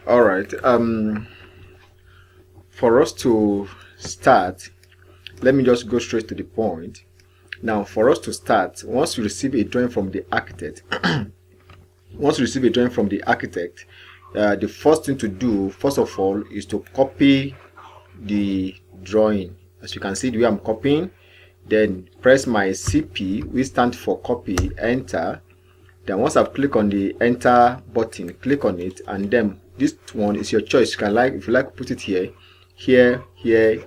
All right. For us to start, let me just go straight to the point. Now, for us to start, once you receive a drawing from the architect, the first thing to do, first of all, is to copy the drawing. As you can see, the way I'm copying, then press my CP, which stands for copy, enter. Then once I've clicked on the enter button, click on it, and then this one is your choice. You can, like, if you like, put it here, here,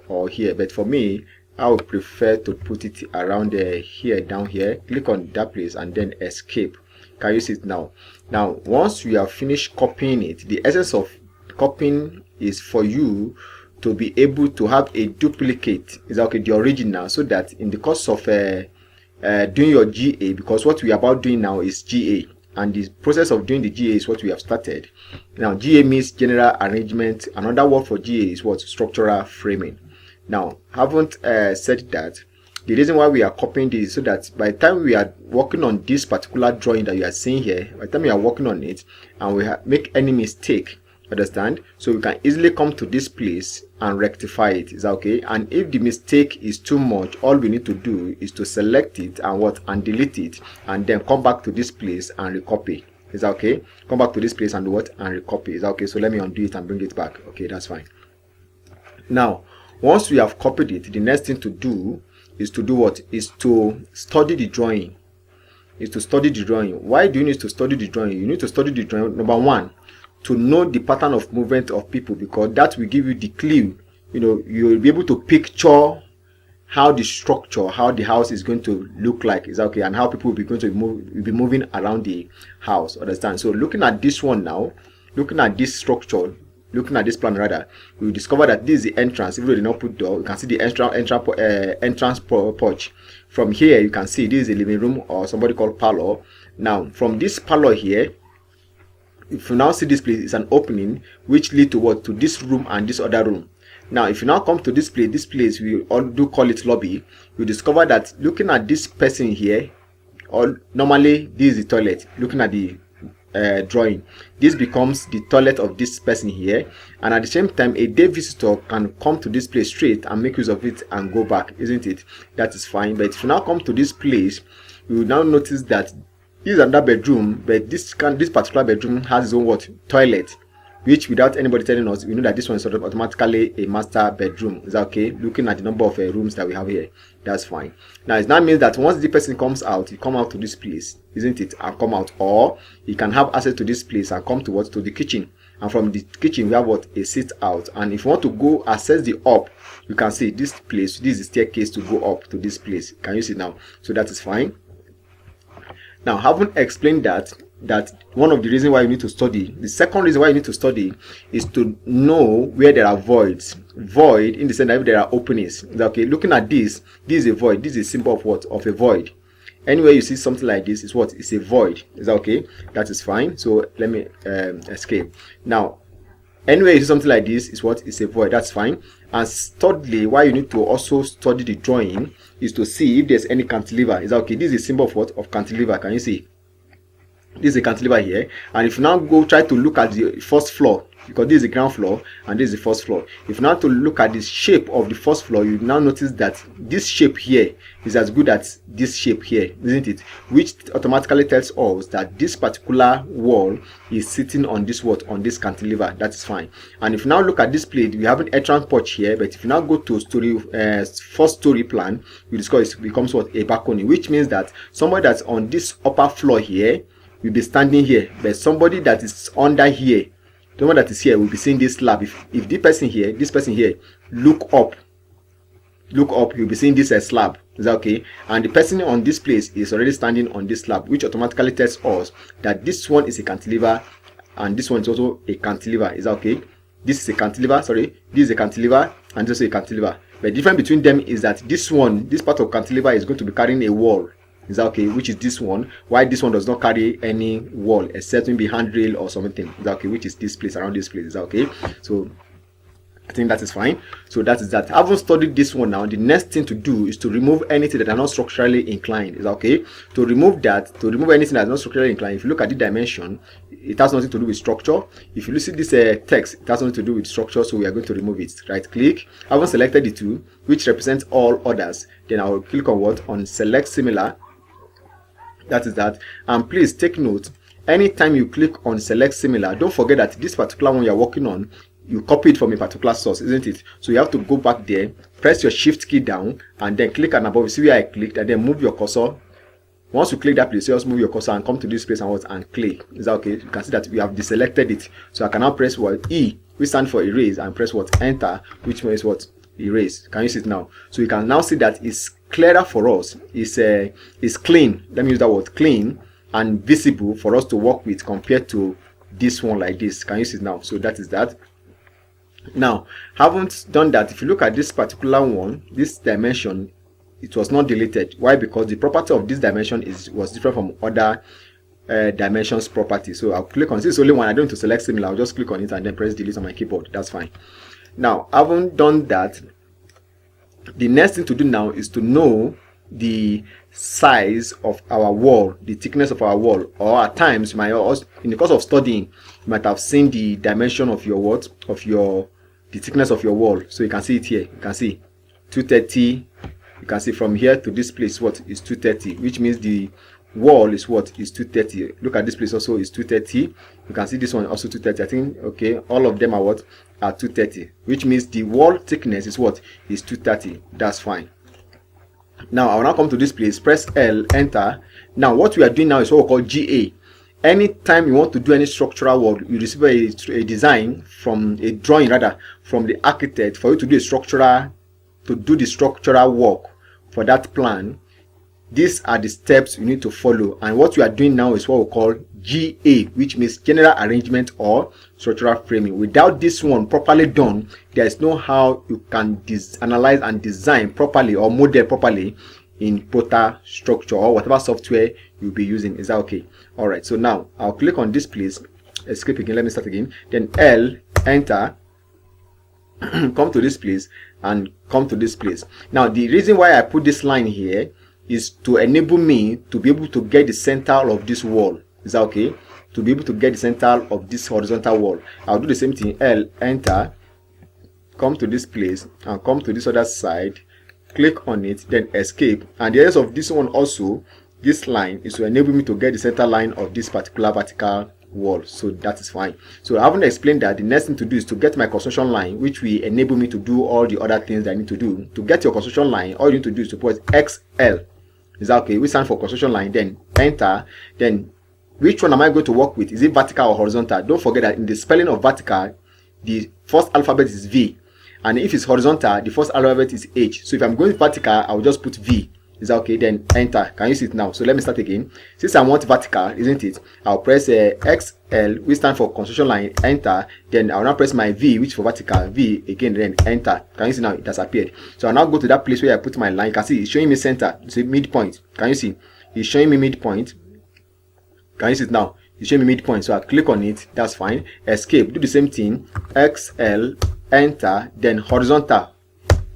or here. But for me, I would prefer to put it around here, down here. Click on that place and then escape. Can you see it now? Now, once you have finished copying it, the essence of copying is for you to be able to have a duplicate, is okay, the original, so that in the course of doing your GA, because what we are about doing now is GA, and the process of doing the GA is what we have started. Now, GA means general arrangement. Another word for GA is what? Structural framing. Now, haven't said that the reason why we are copying this is so that by the time we are working on this particular drawing that you are seeing here, by the time we are working on it and we make any mistake, understand, so we can easily come to this place and rectify it. Is that okay? And if the mistake is too much, all we need to do is to select it and delete it, and then come back to this place and recopy. Is that okay? Come back to this place and recopy. Is that okay? So let me undo it and bring it back. Okay, that's fine. Now, once we have copied it, the next thing to do is to do what? Is to study the drawing. Why do you need to study the drawing? You need to study the drawing, number one, to know the pattern of movement of people, because that will give you the clue. You will be able to picture how the structure, how the house is going to look like, is okay, and how people will be going to be moving around the house. Understand? So looking at this one now, looking at this structure, looking at this plan rather, we will discover that this is the entrance. Even though they did not put door, you can see the entrance porch. From here, you can see this is a living room, or somebody called parlor. Now, from this parlor here, if you now see this place, is an opening which lead to what? To this room and this other room. Now, if you now come to this place we all do call it lobby, you discover that looking at this person here, or normally this is the toilet. Looking at the drawing, this becomes the toilet of this person here, and at the same time a day visitor can come to this place straight and make use of it and go back, isn't it? That is fine. But if you now come to this place, you will now notice that this is another bedroom, but this particular bedroom has its own what? Toilet, which without anybody telling us, we know that this one is sort of automatically a master bedroom. Is that okay? Looking at the number of rooms that we have here, that's fine. Now, it now means that once the person comes out, he come out to this place, isn't it? And come out, or he can have access to this place and come to what? To the kitchen. And from the kitchen, we have what? A sit out. And if you want to go access the up, you can see this place. This is the staircase to go up to this place. Can you see now? So that is fine. Now, having explained that one of the reasons why you need to study, the second reason why you need to study is to know where there are voids. Void in the sense that if there are openings. Okay, looking at this is a void. This is a symbol of what? Of a void. Anywhere you see something like this is what? It's a void. Is that okay? That is fine. So let me escape. Now, anywhere you see something like this is what? It's a void. That's fine. And thirdly, why you need to also study the drawing is to see if there's any cantilever. Is that okay? This is a symbol of what? Of cantilever. Can you see? This is a cantilever here. And if you now go try to look at the first floor, because this is the ground floor and this is the first floor, if you now to look at the shape of the first floor, you now notice that this shape here is as good as this shape here, isn't it? Which automatically tells us that this particular wall is sitting on this what? On this cantilever. That is fine. And if you now look at this plate, we have an entrance porch here, but if you now go to first story plan, you discover it becomes what? A balcony, which means that somebody that's on this upper floor here will be standing here, but somebody that is under here, the one that is here, will be seeing this slab. If this person here look up, you'll be seeing this slab. Is that okay? And the person on this place is already standing on this slab, which automatically tells us that this one is a cantilever and this one is also a cantilever. Is that okay? This is a cantilever, sorry, this is a cantilever and this is a cantilever. The difference between them is that this part of cantilever is going to be carrying a wall. Is that okay? Which is this one. Why this one does not carry any wall except maybe handrail or something. Is that okay? Which is this place, around this place. Is that okay? So I think that is fine. So that is that. Having studied this one now, the next thing to do is to remove anything that are not structurally inclined. Is that okay? To remove that, to remove anything that's not structurally inclined, if you look at the dimension, it has nothing to do with structure. If you see this text, it has nothing to do with structure, so we are going to remove it. Right click. Having selected the two, which represents all others, then I will click on what? On select similar. That is that. And please take note, anytime you click on select similar, don't forget that this particular one you're working on, you copy it from a particular source, isn't it? So you have to go back there, press your shift key down, and then click and above. You see where I clicked, and then move your cursor. Once you click that place, just move your cursor and come to this place and what? And click. Is that okay? You can see that we have deselected it. So I can now press what? E, which stands for erase, and press what? Enter, which means what? Erase. Can you see it now? So you can now see that it's clearer for us. It's clean. Let me use that word, clean, and visible for us to work with compared to this one like this. Can you see it now? So that is that. Now, haven't done that. If you look at this particular one, this dimension, it was not deleted. Why? Because the property of this dimension was different from other dimensions property. So I'll click on this. Only one I don't need to select similar. I'll just click on it and then press delete on my keyboard. That's fine. Now, having done that, the next thing to do now is to know the size of our wall, the thickness of our wall, or at times you might also, in the course of studying, you might have seen the dimension of your what? Of your the thickness of your wall. So you can see it here. You can see 230. You can see from here to this place what is 230, which means the wall is what? Is 230. Look at this place also is 230. You can see this one also 230. I think okay, all of them are what? Are 230, which means the wall thickness is what? Is 230. That's fine. Now I will now come to this place, press L, enter. Now what we are doing now is what we call GA. Anytime you want to do any structural work, you receive a design from a drawing rather from the architect for you to do the structural work for that plan. These are the steps you need to follow, and what we are doing now is what we call GA, which means general arrangement or structural framing. Without this one properly done, there is no how you can analyze and design properly or model properly in Protastructure or whatever software you'll be using. Is that okay? All right, so now I'll click on this place, escape again, let me start again, then L, enter, come to this place and come to this place. Now the reason why I put this line here is to enable me to be able to get the center of this wall. Is that okay? To be able to get the center of this horizontal wall. I'll do the same thing, L, enter, come to this place and come to this other side, click on it, then escape. And the rest of this one also, this line is to enable me to get the center line of this particular vertical wall. So that is fine. So I haven't explained that. The next thing to do is to get my construction line, which will enable me to do all the other things that I need to do. To get your construction line, all you need to do is to put XL. Is that okay? We stand for construction line, then enter. Then which one am I going to work with? Is it vertical or horizontal? Don't forget that in the spelling of vertical, the first alphabet is V, and if it's horizontal, the first alphabet is H. So if I'm going vertical, I'll just put V. Is that okay? Then enter. Can you see it now? So let me start again. Since I want vertical, isn't it? I'll press XL, which stand for construction line, enter. Then I'll now press my V, which for vertical, V again, then enter. Can you see now? It has appeared. So I'll now go to that place where I put my line. You can see it's showing me center. It's a midpoint. Can you see? It's showing me midpoint. Can you see it now? It's showing me midpoint. So I click on it. That's fine. Escape. Do the same thing. XL, enter. Then horizontal,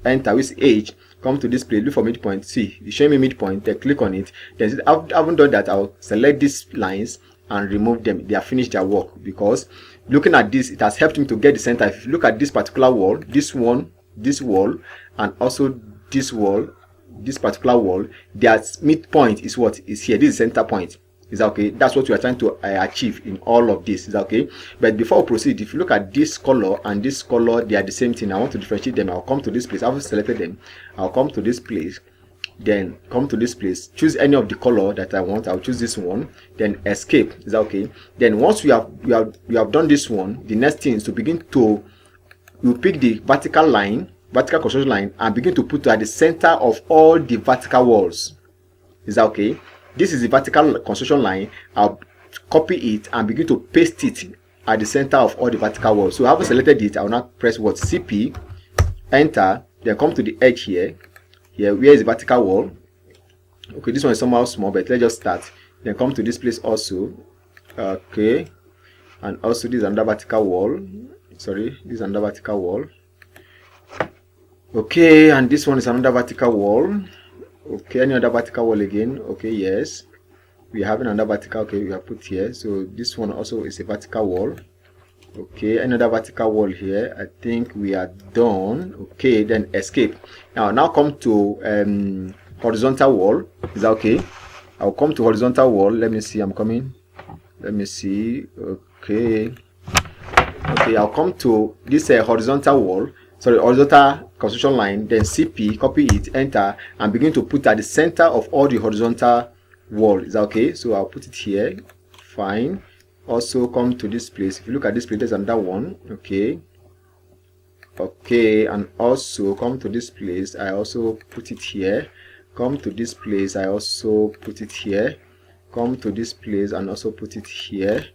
enter with H. Come to this place, look for midpoint. See, it's showing me midpoint. Then click on it. Then I haven't done that. I'll select these lines and remove them. They have finished their work, because looking at this, it has helped me to get the center. If you look at this particular wall, this one, this wall, and also this wall, this particular wall, their midpoint is what is here. This is center point. Is that okay? That's what we are trying to achieve in all of this. Is that okay? But before we proceed, if you look at this color and this color, they are the same thing. I want to differentiate them. I'll come to this place. I've selected them. I'll come to this place. Then come to this place. Choose any of the color that I want. I'll choose this one. Then escape. Is that okay? Then once we have done this one, the next thing is to begin to pick the vertical line, vertical construction line, and begin to put at the center of all the vertical walls. Is that okay? This is the vertical construction line. I'll copy it and begin to paste it at the center of all the vertical walls. So I have selected it. I will now press what? CP, enter, then come to the edge here. Here, where is the vertical wall? Okay, this one is somehow small, but let's just start. Then come to this place also. Okay, and also this is another vertical wall. Sorry, this is another vertical wall. Okay, and this one is another vertical wall. Okay, any other vertical wall again? Okay, yes, we have another vertical. Okay, we have put here. So this one also is a vertical wall. Okay, another vertical wall here. I think we are done. Okay, then escape. Now come to horizontal wall. Is that okay? I'll come to horizontal wall. Let me see. I'm coming. Let me see. Okay. Okay, I'll come to this horizontal wall. Sorry, horizontal construction line. Then CP, copy it, enter, and begin to put at the center of all the horizontal wall. Is that okay? So I'll put it here. Fine. Also come to this place. If you look at this place, there's another one. Okay. Okay, and also come to this place. I also put it here. Come to this place. I also put it here. Come to this place and also put it here.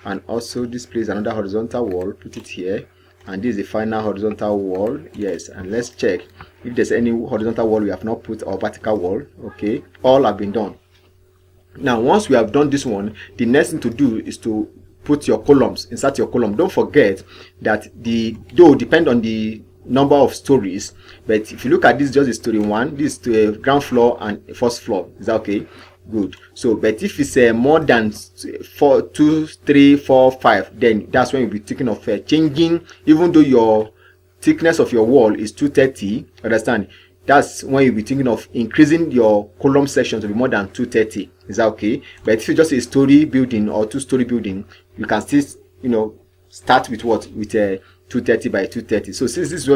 And also this place, another horizontal wall, put it here. And this is the final horizontal wall. Yes, and let's check if there's any horizontal wall we have not put, or vertical wall. Okay, all have been done. Now once we have done this one, the next thing to do is to put your columns, insert your column. Don't forget that though depend on the number of stories, but if you look at this, just a story one, this to a ground floor and a first floor. Is that okay? Good. So but if it's more than 4, 2, 3, 4, 5, then that's when you'll be thinking of changing. Even though your thickness of your wall is 230, understand, that's when you'll be thinking of increasing your column section to be more than 230. Is that okay? But if it's just a story building or 2-story building, you can still, you know, start with what, with 230 by 230. So since this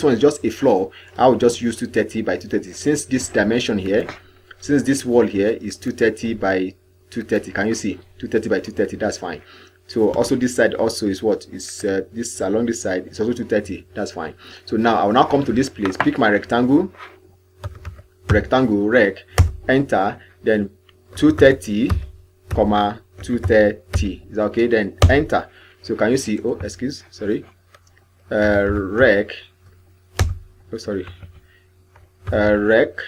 one is just a floor, I will just use 230 by 230. Since this dimension here, since this wall here is 230 by 230, can you see 230 by 230? That's fine. So also this side also is what is this along this side is also 230. That's fine. So now I will now come to this place, pick my rectangle, rec, enter, then 230, 230. Is that okay? Then enter. So can you see? Oh, excuse, sorry. Rec. Oh, sorry. Rec.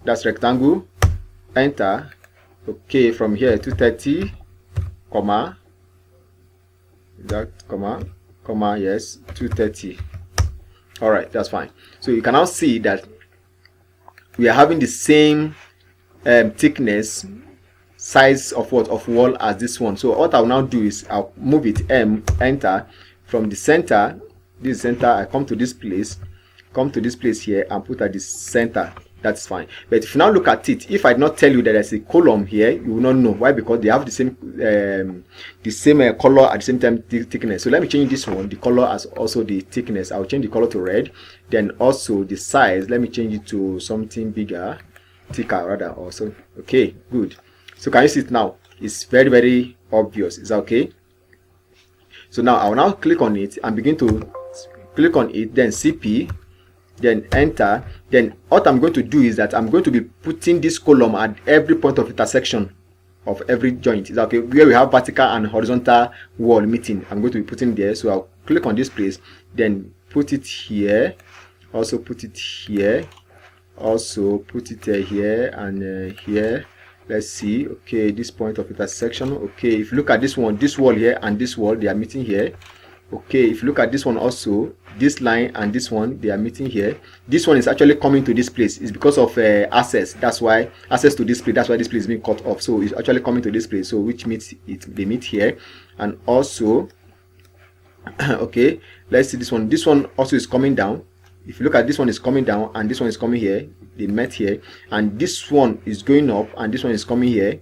That's rectangle. Enter. Okay, from here 230, comma. That comma, yes, 230. All right, that's fine. So you can now see that we are having the same thickness, size of what, of wall as this one. So what I'll now do is I'll move it enter. From the center, this center, I come to this place here and put at the center. That's fine. But if you now look at it, if I did not tell you that there's a column here, you will not know. Why? Because they have the same color at the same time thickness. So let me change this one, the color as also the thickness. I'll change the color to red. Then also the size, let me change it to something bigger, thicker rather also. Okay, good. So can you see it now? It's very, very obvious. Is that okay? So now I will now click on it and begin to click on it, then CP, then enter. Then what I'm going to do is that I'm going to be putting this column at every point of intersection of every joint. Is that okay? Where we have vertical and horizontal wall meeting, I'm going to be putting there. So I'll click on this place, then put it here, also put it here, also put it here and here. Let's see. Okay, this point of intersection. Okay, if you look at this one, this wall here and this wall, they are meeting here. Okay, if you look at this one also, this line and this one, they are meeting here. This one is actually coming to this place. It's because of access. That's why access to this place. That's why this place is being cut off. So it's actually coming to this place. So which means they meet here. And also, okay, let's see this one. This one also is coming down. If you look at this one is coming down and this one is coming here. They met here. And this one is going up and this one is coming here.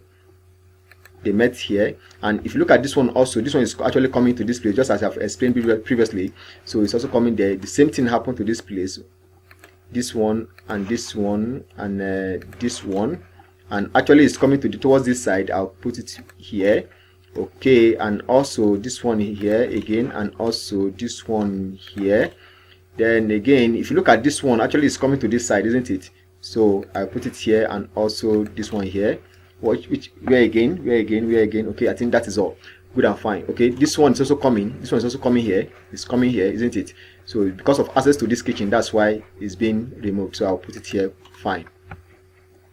They met here. And if you look at this one also, this one is actually coming to this place, just as I've explained previously. So it's also coming there. The same thing happened to this place, this one and this one and this one, and actually it's coming to towards this side. I'll put it here. Okay, and also this one here again, and also this one here. Then again, if you look at this one, actually it's coming to this side, isn't it? So I'll put it here, and also this one here. Where again? Okay, I think that is all good and fine. Okay, this one is also coming. This one is also coming here. It's coming here, isn't it? So because of access to this kitchen, that's why it's being removed. So I'll put it here. Fine.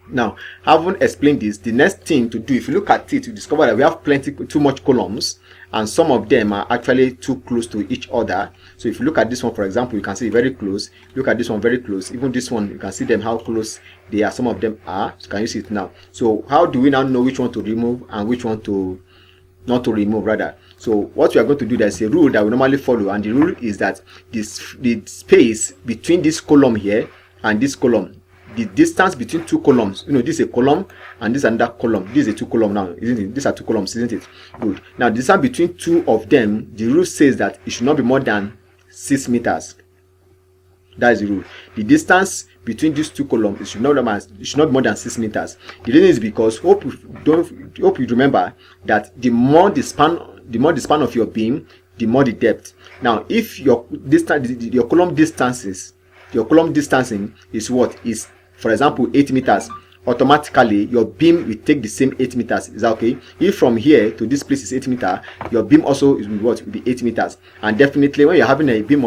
Now, having explained this, the next thing to do, if you look at it, you discover that we have too much columns, and some of them are actually too close to each other. So if you look at this one, for example, you can see very close. Look at this one, very close. Even this one, you can see them how close they are. Some of them are. So can you see it now? So how do we now know which one to remove and which one to not to remove, rather? So what we are going to do, there's a rule that we normally follow, and the rule is that the space between this column here and this column, the distance between two columns, this is a column and this another column. This is a two column now, isn't it? These are two columns, isn't it? Good. Now the distance between two of them, the rule says that it should not be more than 6 meters. That is the rule. The distance between these two columns, it should not be more than 6 meters. The reason is because hope you remember that the more the span of your beam, the more the depth. Now, if your column distancing is what is, for example, 8 meters, automatically your beam will take the same 8 meters. Is that okay? If from here to this place is 8 meters, your beam also is what will be 8 meters. And definitely, when you're having a beam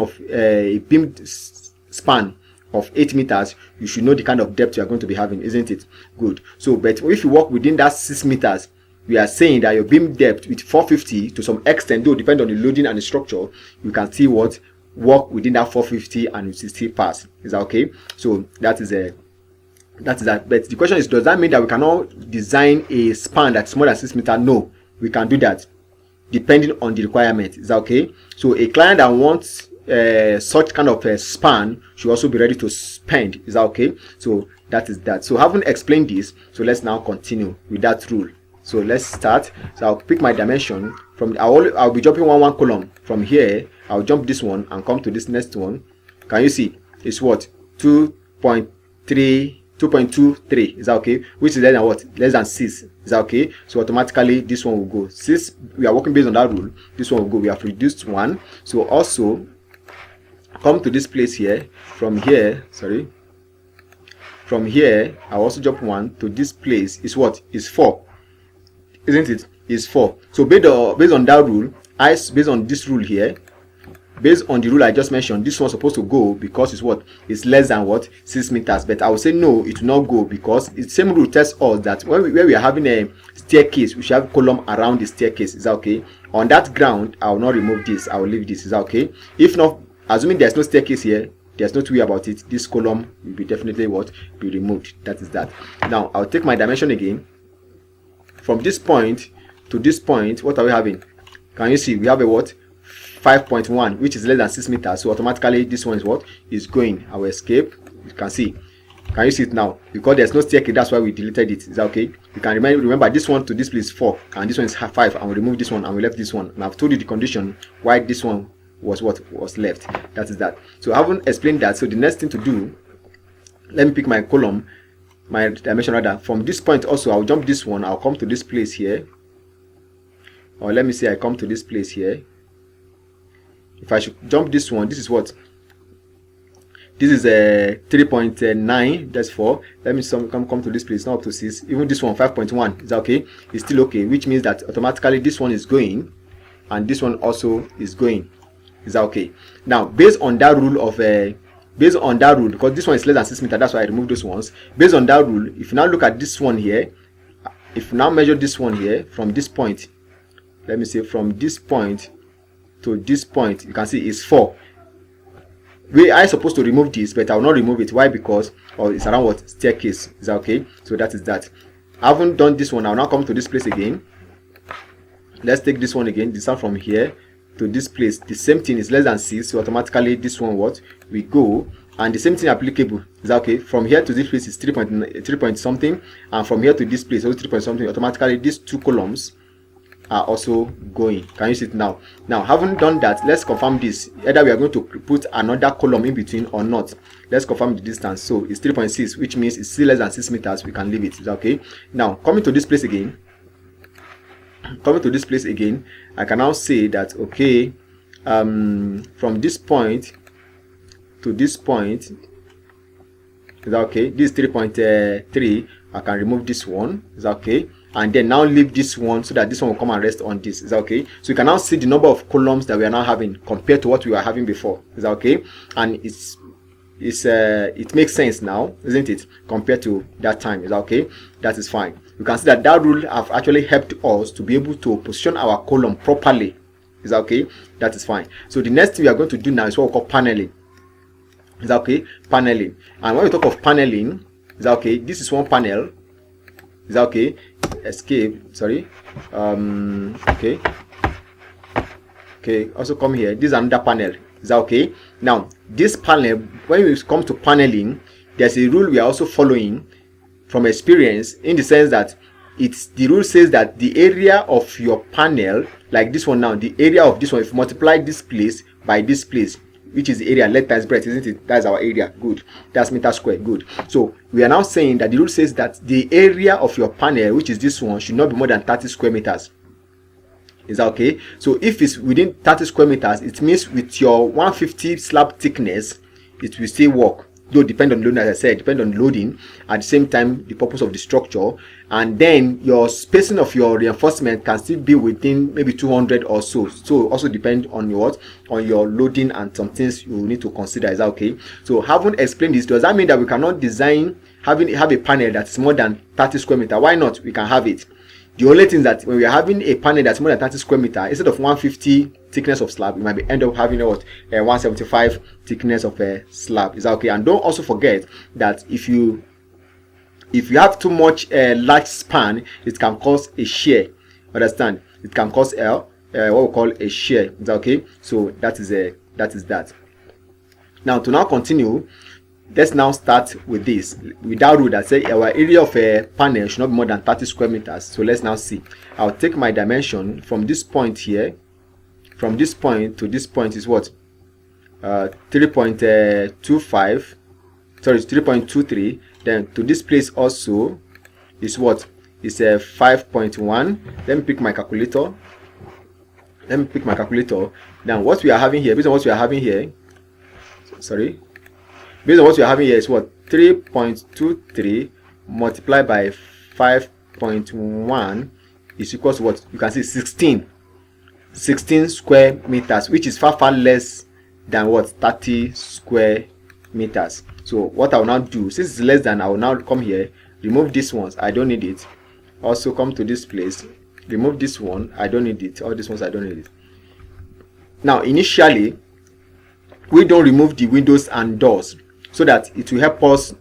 span of 8 meters, you should know the kind of depth you are going to be having, isn't it? Good. So, but if you work within that 6 meters, we are saying that your beam depth with 450 to some extent, though depend on the loading and the structure, you can see what work within that 450 and it will still pass. Is that okay? So that is that. But the question is, does that mean that we cannot design a span that's more than 6 meters? No, we can do that depending on the requirement. Is that okay? So a client that wants such kind of a span should also be ready to spend. Is that okay? So that is that. So having explained this, so let's now continue with that rule. So let's start. So I'll pick my dimension from. I'll be jumping one column from here. I'll jump this one and come to this next one. Can you see? It's what 2.23. Is that okay? Which is less than what? Less than 6. Is that okay? So automatically this one will go. Since we are working based on that rule, this one will go. We have reduced one. So also come to this place here. From here, I'll also jump one to this place. Is what? Is 4. Isn't it? Is 4. So based on that rule, based on this rule here, based on the rule I just mentioned, this one's supposed to go because it's what? It's less than what? 6 meters. But I will say no, it will not go, because the same rule tells us that where we are having a staircase, we should have column around the staircase. Is that okay? On that ground, I will not remove this. I will leave this. Is that okay? If not, assuming there's no staircase here, there's no two way about it, this column will be definitely what? Be removed. That is that. Now I'll take my dimension again. From this point to this point, what are we having? Can you see? We have a what? 5.1, which is less than 6 meters. So automatically this one is what? Is going. I will escape. You can see. Can you see it now? Because there's no staircase, that's why we deleted it. Is that okay? You can remember this one to this place is 4, and this one is 5, and we remove this one and we left this one. And I've told you the condition why this one was what was left. That is that. So I haven't explained that. So the next thing to do, let me pick my column, my dimension rather. From this point also, I'll jump this one. I'll come to this place here, or let me say I come to this place here. If I should jump this one, this is what? This is a 3.9. That's 4. Let me come to this place. Not up to 6. Even this one 5.1. Is that okay? It's still okay, which means that automatically this one is going, and this one also is going. Is that okay? Now based on that rule of because this one is less than 6 meters, that's why I removed those ones. Based on that rule, if you now look at this one here, if you now measure this one here from this point, let me say from this point to this point, you can see it's 4. We are supposed to remove this, but I will not remove it. Why? Because it's around what? Staircase. Is that okay? So that is that. I haven't done this one. I'll now come to this place again. Let's take this one again. This one from here to this place. The same thing is less than 6. So automatically this one what? We go. And the same thing applicable. Is that okay? From here to this place is 3 point something. And from here to this place also 3 point something. Automatically these two columns are also going. Can you see it now? Now, having done that, let's confirm this. Either we are going to put another column in between or not. Let's confirm the distance. So it's 3.6, which means it's still less than 6 meters. We can leave it. Is that okay? Now, coming to this place again, I can now say that okay, from this point to this point, is that okay? This is 3.3. I can remove this one. Is that okay? And then now leave this one so that this one will come and rest on this. Is that okay? So you can now see the number of columns that we are now having compared to what we were having before. Is that okay? And it makes sense now, isn't it? Compared to that time. Is that okay? That is fine. you can see that that rule have actually helped us to be able to position our column properly. Is that okay? That is fine. So the next thing we are going to do now is what we call paneling. Is that okay? Paneling. And when we talk of paneling, is that okay? This is one panel. Is that okay? Escape. Sorry. Okay. Okay. Also come here. This is another panel. Is that okay? Now this panel, when we come to paneling, there's a rule we are also following from experience, in the sense that the rule says that the area of your panel, like this one now, the area of this one, if you multiply this place by this place, which is the area length times breadth, isn't it? That's our area. Good. That's meter square. Good. So we are now saying that the rule says that the area of your panel, which is this one, should not be more than 30 square meters. Is that okay? So if it's within 30 square meters, it means with your 150 slab thickness, it will still work. Though depend on loading, as I said, depend on loading, at the same time the purpose of the structure, and then your spacing of your reinforcement can still be within maybe 200 or so. So also depend on your loading and some things you need to consider. Is that okay? So having explained this, does that mean that we cannot design have a panel that's more than 30 square meter? Why not? We can have it. The only thing that when we are having a panel that's more than 30 square meter, instead of 150 thickness of slab, you might end up having 175 thickness of a slab. Is that okay? And don't also forget that if you have too much large span, it can cause a shear. Understand? It can cause what we call a shear. Is that okay? So that is that. Now to now continue, let's now start with this, with that rule that say our area of a panel should not be more than 30 square meters. So let's now see. I'll take my dimension from this point here. From this point to this point is what? 3.25. Sorry, it's 3.23. Then to this place also is what? It's a 5.1. Let me pick my calculator. Now what we are having here, based on what we are having here, sorry, based on what we are having here is what? 3.23 multiplied by 5.1 is equal to what? You can see 16 square meters, which is far less than what? 30 square meters. So what I will now do, since it's less than, I will now come here, remove these ones, I don't need it. Also come to this place, remove this one, I don't need it. All these ones I don't need it. Now initially we don't remove the windows and doors, so that it will help us,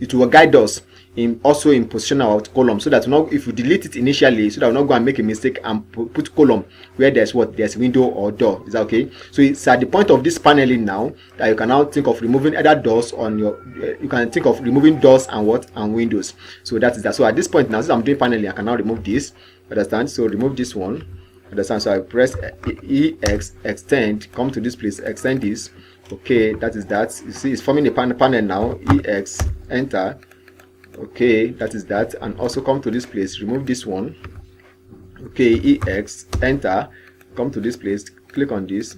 it will guide us in also in position our column, so that now if we delete it initially, so that we're not going to make a mistake and put column where there's window or door. Is that okay? So it's at the point of this paneling now that you can now think of removing either doors on your you can think of removing doors and windows. So that is that. So at this point now, since I'm doing paneling, I can now remove this. Understand? So remove this one. Understand? So I press EX, extend, come to this place, extend this. Okay, that is that. You see it's forming a panel now. EX, enter. Okay, that is that. And also come to this place, remove this one. Okay, EX, enter, come to this place, click on this.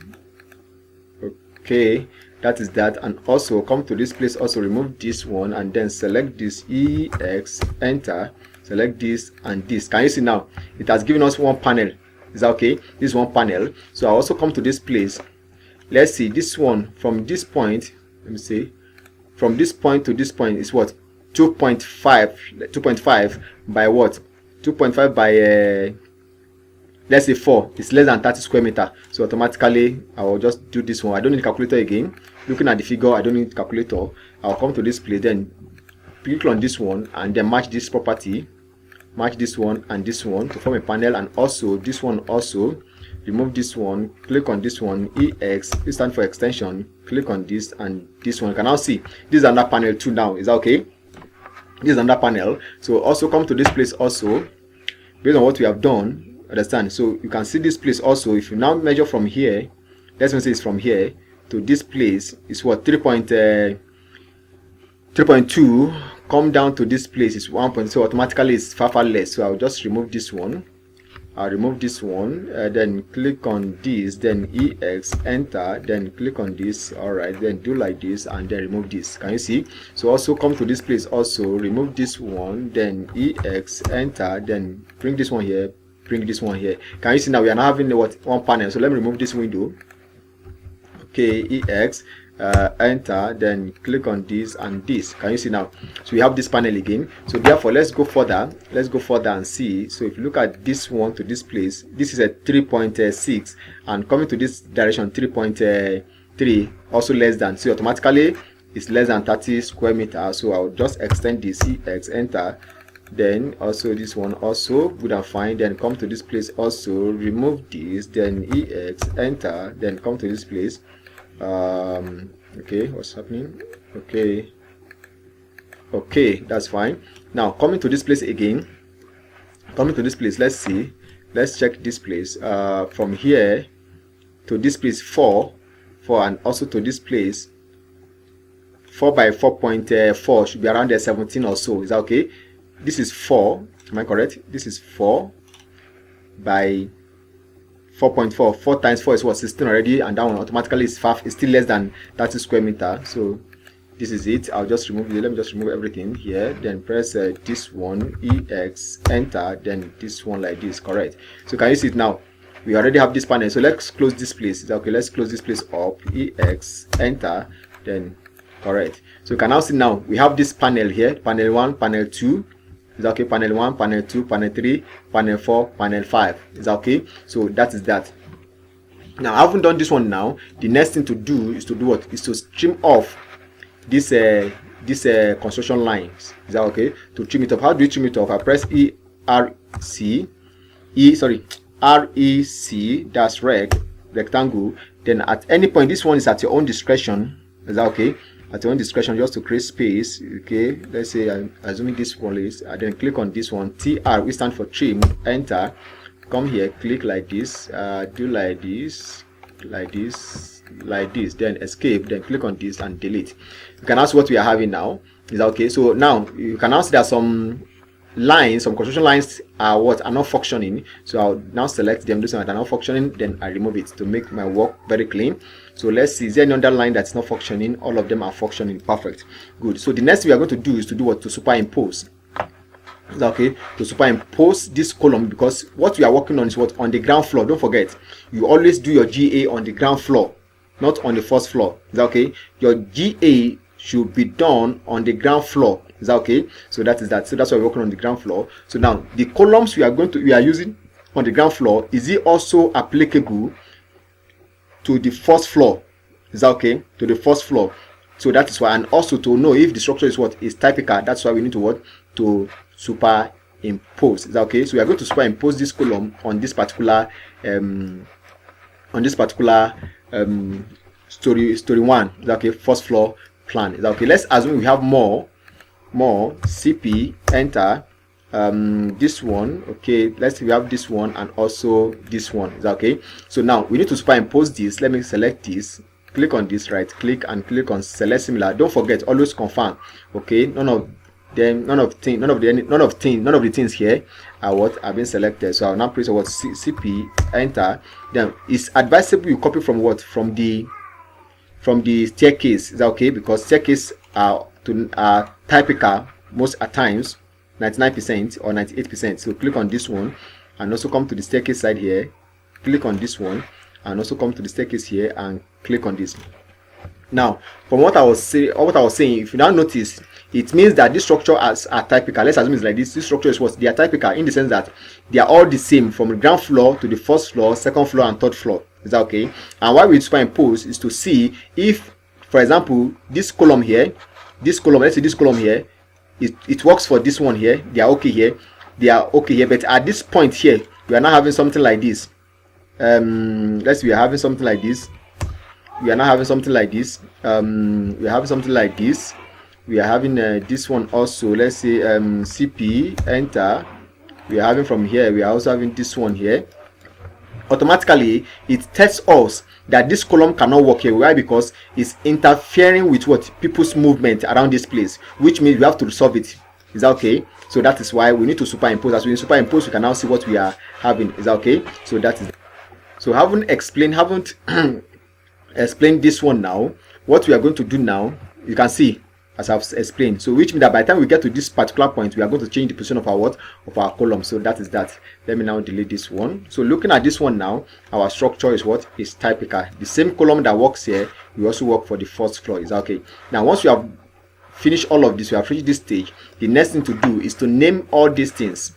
Okay, that is that. And also come to this place, also remove this one, and then select this, EX, enter, select this and this. Can you see now it has given us one panel? Is that okay? This one panel. So I also come to this place. Let's see, this one from this point, let me see, from this point to this point is what? 2.5 by what? 2.5 by let's say 4. It's less than 30 square meter. So automatically I will just do this one. I don't need calculator again. Looking at the figure, I don't need calculator. I'll come to this place, then click on this one, and then match this property, match this one and this one to form a panel. And also this one, also remove this one, click on this one, EX, it stands for extension, click on this and this one. You can now see this is another panel too now. Is that okay? This is another panel. So also come to this place also, based on what we have done. Understand? So you can see this place also. If you now measure from here, let's say it's from here to this place is what? 3.2. Come down to this place is 1. So automatically it's far less. So I'll just remove this one. I'll remove this one, then click on this, then EX, enter, then click on this. All right, then do like this and then remove this. Can you see? So also come to this place, also remove this one, then EX, enter, then bring this one here, bring this one here. Can you see now we are now having one panel? So let me remove this window. Okay, EX, enter, then click on this and this. Can you see now? So we have this panel again. So therefore, let's go further and see. So if you look at this one to this place, this is a 3.6 and coming to this direction 3.3, also less than. So automatically it's less than 30 square meters. So I'll just extend this, EX, enter. Then also this one also good and fine. Then come to this place, also remove this, then EX, enter, then come to this place. Okay, what's happening? Okay, that's fine. Now coming to this place again, let's see, let's check this place. From here to this place 4 and also to this place 4 by 4.4 should be around there 17 or so. Is that okay? This is 4, am I correct? This is 4 by 4.4. 4 times 4 is what, 16 already, and that one automatically is 5. It's still less than 30 square meter. So this is it. I'll just remove it. Let me just remove everything here. Then press this one, EX, enter. Then this one like this. Correct. So can you see it now? We already have this panel. So let's close this place. Okay, let's close this place up. EX, enter. Then correct. So you can now see now we have this panel here. Panel 1, panel 2. Is that okay? Panel 1, panel 2, panel 3, panel 4, panel 5. Is that okay? So that is that. Now I haven't done this one now. The next thing to do is to do what? Is to trim off this construction lines. Is that okay? To trim it off. How do you trim it off? I press REC, that's rectangle. Then at any point, this one is at your own discretion. Is that okay? At your own discretion, just to create space. Okay, let's say I'm assuming this one is, and then click on this one, TR, we stand for trim, enter. Come here, click like this, do like this, like this, like this, then escape, then click on this and delete. You can ask what we are having now. Is that okay? So now you can now see that some lines, some construction lines are not functioning. So I'll now select them, those that are not functioning, then I remove it to make my work very clean. So let's see, is there any other line that's not functioning? All of them are functioning. Perfect. Good. So the next thing we are going to do is to do what? To superimpose. Is that okay? To superimpose this column, because what we are working on is what? On the ground floor. Don't forget, you always do your GA on the ground floor, not on the first floor. Is that okay? Your GA should be done on the ground floor. Is that okay? So that is that. So that's why we're working on the ground floor. So now the columns we are using on the ground floor, is it also applicable to the first floor? Is that okay? To the first floor. So that is why, and also to know if the structure is what? Is typical. That's why we need to what? To superimpose. Is that okay? So we are going to superimpose this column on this particular story 1. Is that okay? First floor plan. Is that okay? Let's assume we have more CP, enter. This one, okay, let's say we have this one and also this one. Is that okay? So now we need to superimpose this. Let me select this, click on this, right click and click on select similar. Don't forget, always confirm. Okay, none of the things here are what have been selected. So I'll now press what? CP, enter. Then it's advisable you copy from what? From the staircase. Is that okay? Because staircase are typical most at times, 99% or 98%. So click on this one and also come to the staircase side here, click on this one and also come to the staircase here and click on this. Now from what I was saying, if you now notice, it means that this structure are typical. Let's assume it's like this. This structure is what? They are typical in the sense that they are all the same from the ground floor to the first floor, second floor and third floor. Is that okay? And why we superimpose is to see if, for example, this column here, this column, let's say this column here, it works for this one here. They are okay here, but at this point here we are now having something like this. Let's say we are having something like this. We are now having something like this. We are having something like this. We are having this one also. Let's say CP, enter. We are having from here. We are also having this one here. Automatically it tells us that this column cannot work here. Why? Because it's interfering with what? People's movement around this place, which means we have to resolve it. Is that okay? So that is why we need to superimpose. As we superimpose, we can now see what we are having. Is that okay? So that is, so haven't explained this one now. What we are going to do now, you can see as I've explained. So which means that by the time we get to this particular point, we are going to change the position of our what? Of our column. So that is that. Let me now delete this one. So looking at this one now, our structure is what? Is typical. The same column that works here, we also work for the first floor. Is that okay? Now once we have finished all of this, we have reached this stage, the next thing to do is to name all these things.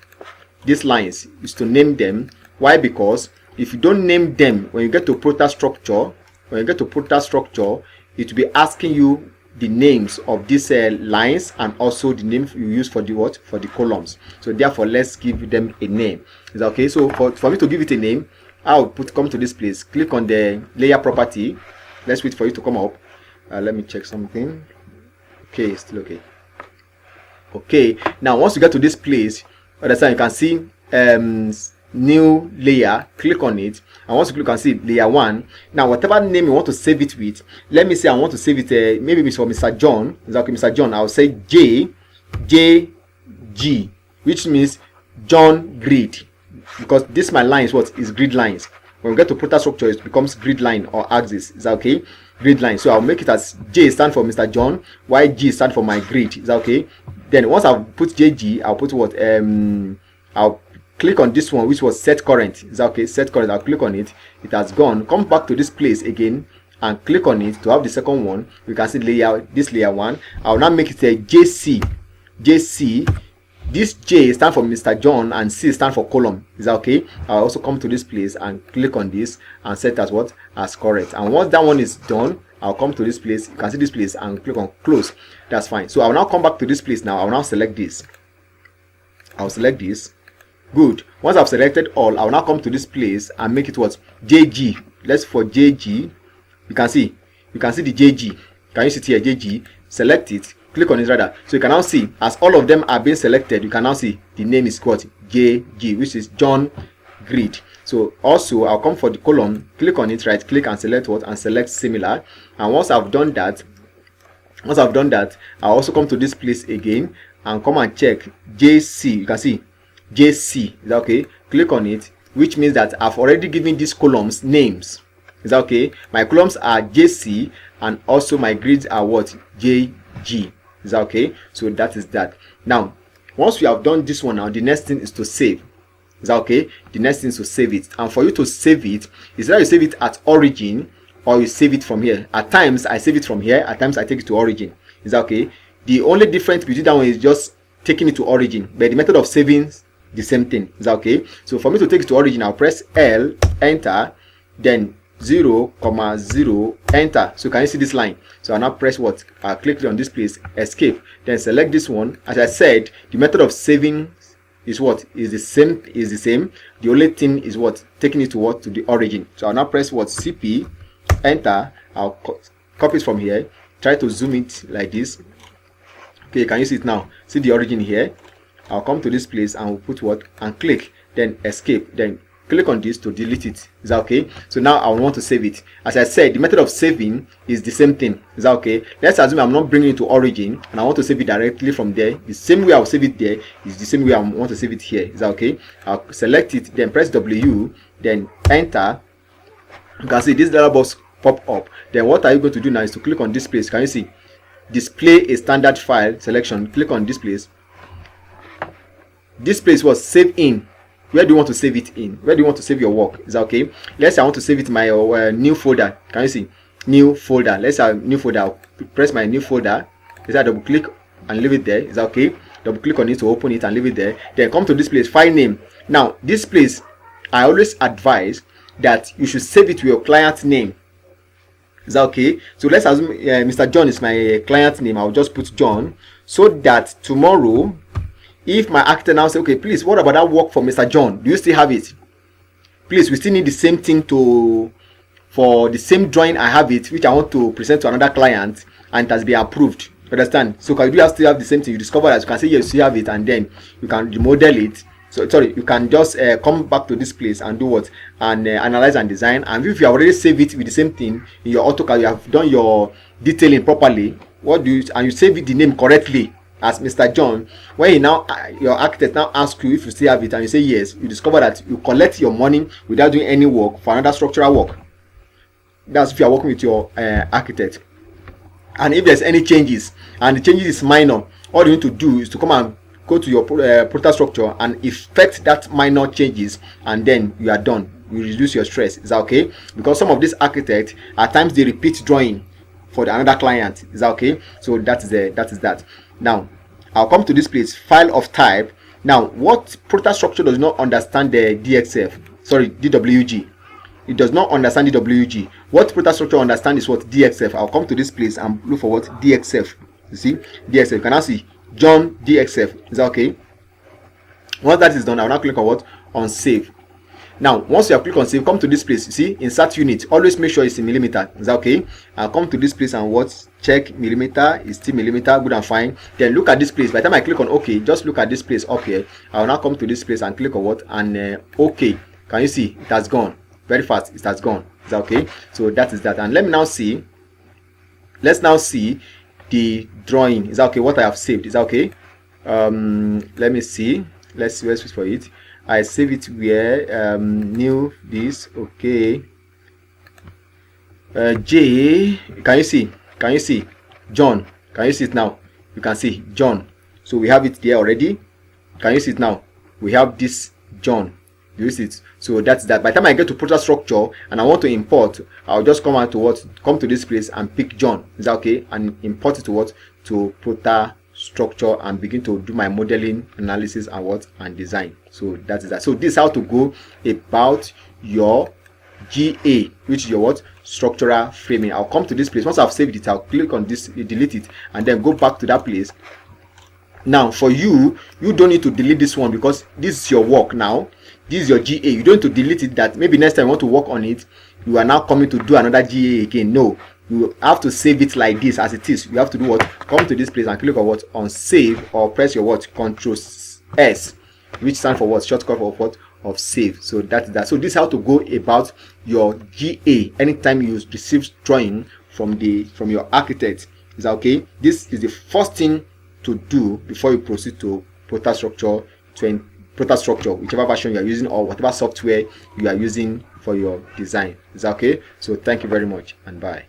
These lines is to name them. Why? Because if you don't name them, when you get to Protastructure, it will be asking you the names of these lines and also the name you use for the what? For the columns. So therefore, let's give them a name. Is that okay? So for me to give it a name, I'll come to this place, click on the layer property. Let's wait for it to come up. Let me check something. Okay, still okay. Okay, now once you get to this place, understand, you can see new layer, click on it, and once you click on see layer 1, now whatever name you want to save it with, let me say I want to save it maybe it's for Mr. John. Is that okay? Mr. John, I'll say JG, which means John Grid, because this my line is what? Is grid lines. When we get to Protastructure, it becomes grid line or axis. Is that okay? Grid line. So I'll make it as J stand for Mr. John, YG stand for my grid. Is that okay? Then once I've put JG, I'll put what? I'll click on this one, which was set current. Is that okay? Set current. I'll click on it. It has gone. Come back to this place again and click on it to have the second one. You can see layer, this layer 1. I'll now make it a JC. JC. This J stand for Mr. John and C stand for column. Is that okay? I'll also come to this place and click on this and set as what? As correct. And once that one is done, I'll come to this place. You can see this place and click on close. That's fine. So I'll now come back to this place now. I'll now select this. I'll select this. Good. Once I've selected all, I'll now come to this place and make it what? JG. Let's for JG. You can see the JG. Can you see it here? JG. Select it. Click on it rather. So you can now see as all of them are being selected, you can now see the name is what? JG, which is John Grid. So also I'll come for the column, click on it, right click and select what? And select similar. And once I've done that, I'll also come to this place again and come and check JC. You can see JC. Is that okay? Click on it, which means that I've already given these columns names. Is that okay? My columns are JC and also my grids are what? JG. Is that okay? So that is that. Now, once we have done this one, now the next thing is to save. Is that okay? The next thing is to save it. And for you to save it, is that you save it at origin or you save it from here. At times I save it from here, at times I take it to origin. Is that okay? The only difference between that one is just taking it to origin, but the method of saving the same thing. Is that okay? So for me to take it to origin, I'll press L, enter, then 0, 0, enter. So can you see this line? So I'll now press what? I'll click on this place, escape, then select this one. As I said, the method of saving is what? Is the same. The only thing is what? Taking it to what? To the origin. So I'll now press what? CP, enter. I'll copy it from here, try to zoom it like this. Okay, can you see it now? See the origin here. I'll come to this place and we'll put what? And click, then escape, then click on this to delete it. Is that okay? So now I want to save it. As I said, the method of saving is the same thing. Is that okay? Let's assume I'm not bringing it to origin and I want to save it directly from there. The same way I'll save it there is the same way I want to save it here. Is that okay? I'll select it, then press W, then enter. You can see this dialog box pop up. Then what are you going to do now is to click on this place. Can you see? Display a standard file selection. Click on this place. This place was save in. Where do you want to save it in? Where do you want to save your work? Is that okay? Let's say I want to save it in my new folder. Can you see? New folder. Let's say new folder. I'll press my new folder. Let's say double click and leave it there. Is that okay? Double click on it to open it and leave it there. Then come to this place, file name. Now, this place, I always advise that you should save it with your client name. Is that okay? So let's assume Mr. John is my client name. I'll just put John so that tomorrow, if my architect now say, okay, please, what about that work for Mr. John? Do you still have it? Please, we still need the same thing for the same drawing. I have it, which I want to present to another client, and it has been approved. Understand? So can you still have the same thing? You discover that you can say yes, you still have it, and then you can remodel it. So sorry, you can just come back to this place and do what? And analyze and design. And if you have already saved it with the same thing in your AutoCAD, you have done your detailing properly. What do you, and you save it the name correctly as Mr. John, when your architect now asks you if you still have it and you say yes, you discover that you collect your money without doing any work for another structural work. That's if you are working with your architect. And if there's any changes and the changes is minor, all you need to do is to come and go to your Protastructure and effect that minor changes, and then you are done. You reduce your stress. Is that okay? Because some of these architects at times they repeat drawing for another client. Is that okay? So that is that. Now I'll come to this place, file of type. Now what Protastructure does not understand the DWG. It does not understand the DWG. What Protastructure understands is what DXF. I'll come to this place and look for what DXF. You see DXF. You can now see John DXF. Is that okay? Once that is done, I'll now click on what? On save. Now once you have clicked on save, come to this place. You see insert unit. Always make sure it's in millimeter. Is that okay? I'll come to this place and what? Check millimeter. Is still millimeter. Good and fine. Then look at this place. By the time I click on OK, just look at this place up here. I'll now come to this place and click on what? And OK. Can you see it has gone very fast? It has gone. Is that okay? So that is that. And let me now see. Let's now see the drawing. Is that okay? What I have saved. Is that okay? Let me see. Let's switch for it. I save it where new this. Okay. J. Can you see? Can you see John? Can you see it now? You can see John. So we have it there already. Can you see it now? We have this John. Do you see it? So that's that. By the time I get to Protastructure and I want to import, I'll just come out to what? Come to this place and pick John. Is that okay? And import it to what? To Protastructure and begin to do my modeling analysis and what? And design. So that is that. So this is how to go about your GA, which is your what? Structural framing. I'll come to this place. Once I've saved it, I'll click on this, delete it, and then go back to that place. Now for you don't need to delete this one because this is your work now. This is your GA. You don't need to delete it. That maybe next time you want to work on it, you are now coming to do another GA again. No, you have to save it like this as it is. You have to do what? Come to this place and click on what? On save, or press your what? Control S, which stands for what? Shortcut for what? Of save. So that's that. So this is how to go about your GA anytime you receive drawing from your architect. Is that okay? This is the first thing to do before you proceed to Protastructure, whichever version you are using or whatever software you are using for your design. Is that okay? So thank you very much and bye.